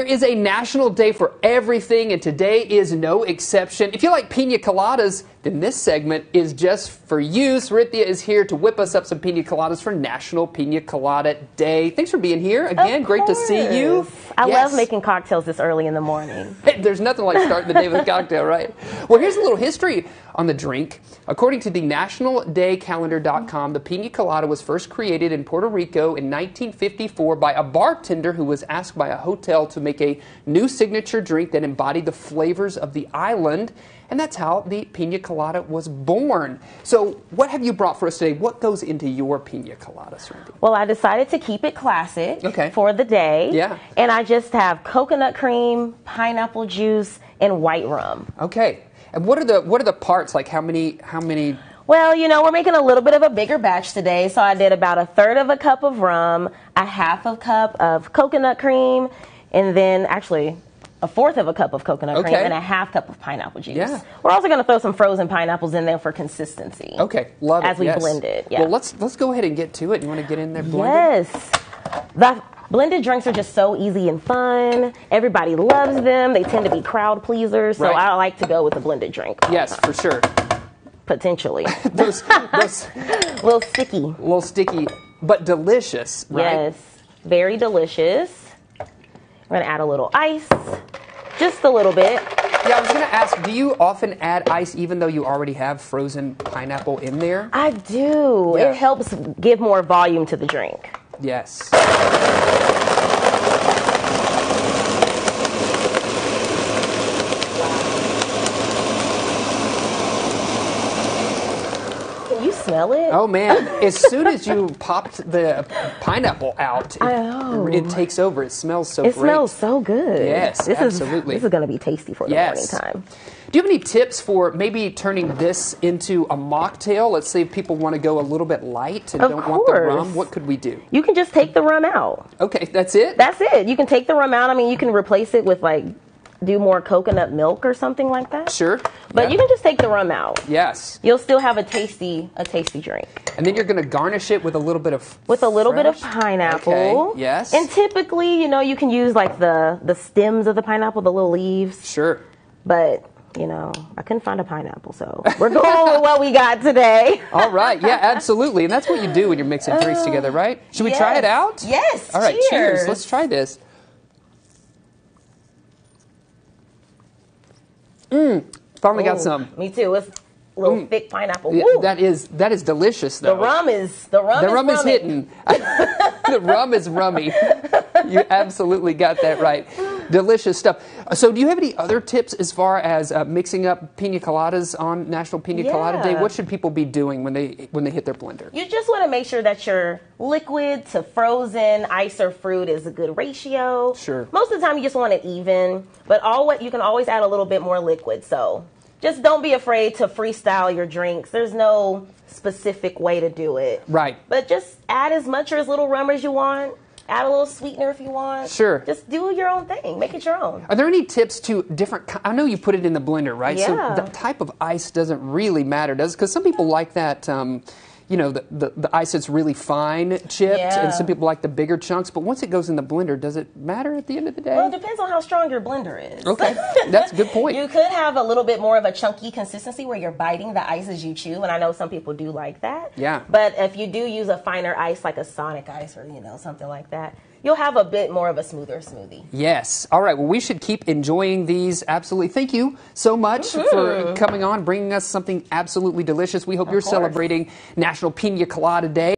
There is a national day for everything, and today is no exception. If you like piña coladas, then this segment is just for you. Sarithia is here to whip us up some piña coladas for National Piña Colada Day. Thanks for being here. Again, great to see you. I love making cocktails this early in the morning. Hey, there's nothing like starting the day with a cocktail, right? Well, here's a little history on the drink. According to the nationaldaycalendar.com, the piña colada was first created in Puerto Rico in 1954 by a bartender who was asked by a hotel to make a new signature drink that embodied the flavors of the island. And that's how the piña colada was born. So what have you brought for us today? What goes into your piña colada, Sarithia? Well, I decided to keep it classic for the day. Yeah. And I just have coconut cream, pineapple juice, and white rum. Okay. And what are the parts? Like how many? Well, you know, we're making a little bit of a bigger batch today, so I did about 1/3 of a cup of rum, a 1/2 cup of coconut cream, and then actually 1/4 of a cup of coconut cream and a 1/2 cup of pineapple juice. Yeah. We're also going to throw some frozen pineapples in there for consistency. Okay, love it. As we blend it. Yeah. Well, let's go ahead and get to it. You want to get in there, blend Yes. The blended drinks are just so easy and fun. Everybody loves them. They tend to be crowd pleasers, so I like to go with a blended drink. Yes, for sure. Potentially. those a little sticky. A little sticky, but delicious, right? Yes, very delicious. We're going to add a little ice, just a little bit. Yeah, I was going to ask, do you often add ice even though you already have frozen pineapple in there? I do. Yeah. It helps give more volume to the drink. Yes. Can you smell it? Oh man, as soon as you popped the pineapple out, it takes over. It smells so great. It smells so good. Yes, absolutely. This is going to be tasty for the morning time. Do you have any tips for maybe turning this into a mocktail? Let's say if people want to go a little bit light and don't want the rum. What could we do? You can just take the rum out. Okay, that's it? That's it. You can take the rum out. I mean, you can replace it with do more coconut milk or something like that. Sure. But you can just take the rum out. Yes. You'll still have a tasty drink. And then you're going to garnish it with a little bit of bit of pineapple. Okay. Yes. And typically, you know, you can use like the stems of the pineapple, the little leaves. Sure. But you know, I couldn't find a pineapple, so we're going with what we got today. All right. Yeah, absolutely. And that's what you do when you're mixing drinks together, right? Should we try it out? Yes. All right. Cheers. Let's try this. Finally got some. Me too. It's a little thick pineapple. Yeah, that is delicious though. The rum is hitting. The rum is rummy. You absolutely got that right. Delicious stuff. So do you have any other tips as far as mixing up piña coladas on National Piña Colada Day? What should people be doing when they hit their blender? You just want to make sure that your liquid to frozen ice or fruit is a good ratio. Sure. Most of the time you just want it even, but you can always add a little bit more liquid. So just don't be afraid to freestyle your drinks. There's no specific way to do it. Right. But just add as much or as little rum as you want. Add a little sweetener if you want. Sure. Just do your own thing. Make it your own. Are there any tips to different... I know you put it in the blender, right? Yeah. So the type of ice doesn't really matter, does it? Because some people like that... you know, the ice that's really fine chipped, and some people like the bigger chunks. But once it goes in the blender, does it matter at the end of the day? Well, it depends on how strong your blender is. Okay, that's a good point. You could have a little bit more of a chunky consistency where you're biting the ice as you chew, and I know some people do like that. Yeah. But if you do use a finer ice, like a Sonic ice or, you know, something like that, you'll have a bit more of a smoother smoothie. Yes. All right. Well, we should keep enjoying these. Absolutely. Thank you so much for coming on, bringing us something absolutely delicious. We hope you're celebrating National Piña Colada Day.